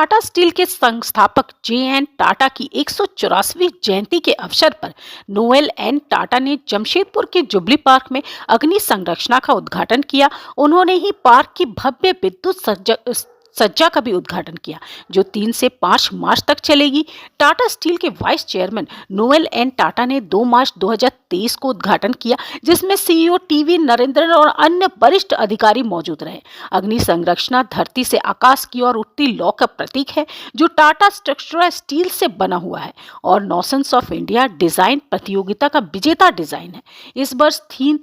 Tata steel के संस्थापक JN. Tata की 184वीं जयंती के अवसर पर नोएल एन टाटा ने जमशेदपुर के जुबली पार्क में अग्नि संरचना का उद्घाटन किया। उन्होंने ही पार्क की भव्य विद्युत सज्जा का भी उद्घाटन किया, जो 3 से 5 मार्च तक चलेगी। टाटा स्टील के vice chairman Noel N Tata ने 2 मार्च 2023 को उद्घाटन किया, जिसमें सीईओ टीवी नरेंद्रन और अन्य वरिष्ठ अधिकारी मौजूद रहे। अग्नि संरचना धरती से आकाश की ओर उठती लौ का प्रतीक है, जो टाटा स्ट्रक्चरल स्टील से बना हुआ है और नॉसेंस ऑफ इंडिया डिजाइन प्रतियोगिता का विजेता डिजाइन है। इस वर्ष theme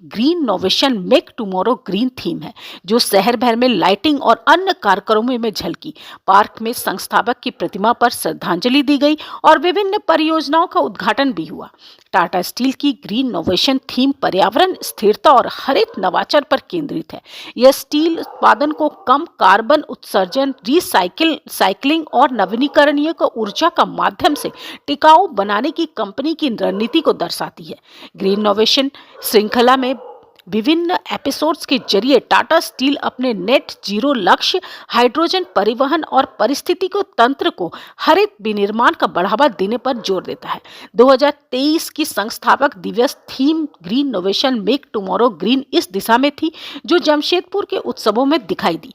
green novation make tomorrow green theme है, जो शहर भर में लाइटिंग और अन्य कार्यक्रमों में झलकी। पार्क में संस्थापक की प्रतिमा पर श्रद्धांजलि दी गई और विभिन्न परियोजनाओं का उद्घाटन भी हुआ। टाटा स्टील की ग्रीन नोवेशन थीम पर्यावरण स्थिरता और हरित नवाचार पर केंद्रित है। यह स्टील उत्पादन को कम कार्बन उत्सर्जन, साइकिलिंग और नवीनीकरणीय ऊर्जा का माध्यम से टिकाऊ बनाने की कंपनी की रणनीति को दर्शाती है। ग्रीन नोवेशन श्रृंखला में विभिन्न एपिसोड्स के जरिए टाटा स्टील अपने नेट जीरो लक्ष्य, हाइड्रोजन परिवहन और पारिस्थितिकी तंत्र को हरित विनिर्माण का बढ़ावा देने पर जोर देता है। 2023 की संस्थापक दिवस theme green novation make tomorrow green इस दिशा में थी, जो जमशेदपुर के उत्सवों में दिखाई दी।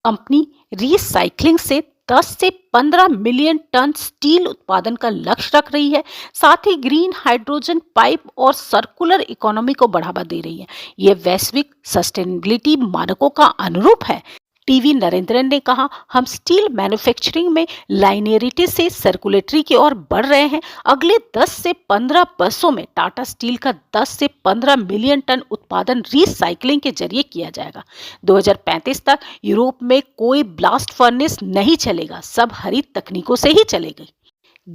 कंपनी रीसाइक्लिंग से 10 से 15 मिलियन टन स्टील उत्पादन का लक्ष्य रख रही है। साथ ही ग्रीन हाइड्रोजन पाइप और सर्कुलर इकोनॉमी को बढ़ावा दे रही है। ये वैश्विक सस्टेनेबिलिटी मानकों का अनुरूप है। टीवी नरेंद्रन ने कहा, हम स्टील मैन्युफैक्चरिंग में लाइनियरिटी से सर्कुलेटरी की ओर बढ़ रहे हैं। अगले 10 से 15 वर्षों में टाटा स्टील का 10 से 15 मिलियन टन उत्पादन रीसाइक्लिंग के जरिए किया जाएगा। 2035 तक यूरोप में कोई ब्लास्ट फर्नेस नहीं चलेगा, सब हरित तकनीकों से ही चलेगी।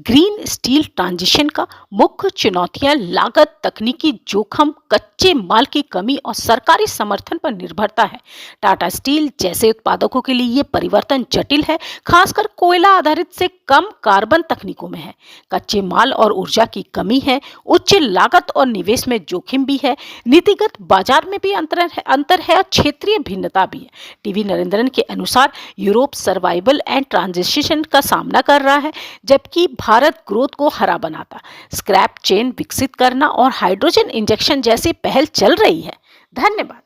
ग्रीन स्टील ट्रांजिशन का मुख्य चुनौतियां लागत, तकनीकी जोखिम, कच्चे माल की कमी और सरकारी समर्थन पर निर्भरता है। टाटा स्टील जैसे उत्पादकों के लिए ये परिवर्तन जटिल है, खासकर कोयला आधारित से कम कार्बन तकनीकों में है। कच्चे माल और ऊर्जा की कमी है, उच्च लागत और निवेश में जोखिम भी है। नीतिगत बाजार में भी अंतर है और क्षेत्रीय भिन्नता भी है। टीवी नरेंद्रन के अनुसार यूरोप सर्वाइवल एंड ट्रांजिशन का सामना कर रहा है, जबकि भारत ग्रोथ को हरा बनाता। स्क्रैप चेन विकसित करना और हाइड्रोजन इंजेक्शन जैसी पहल चल रही है। धन्यवाद।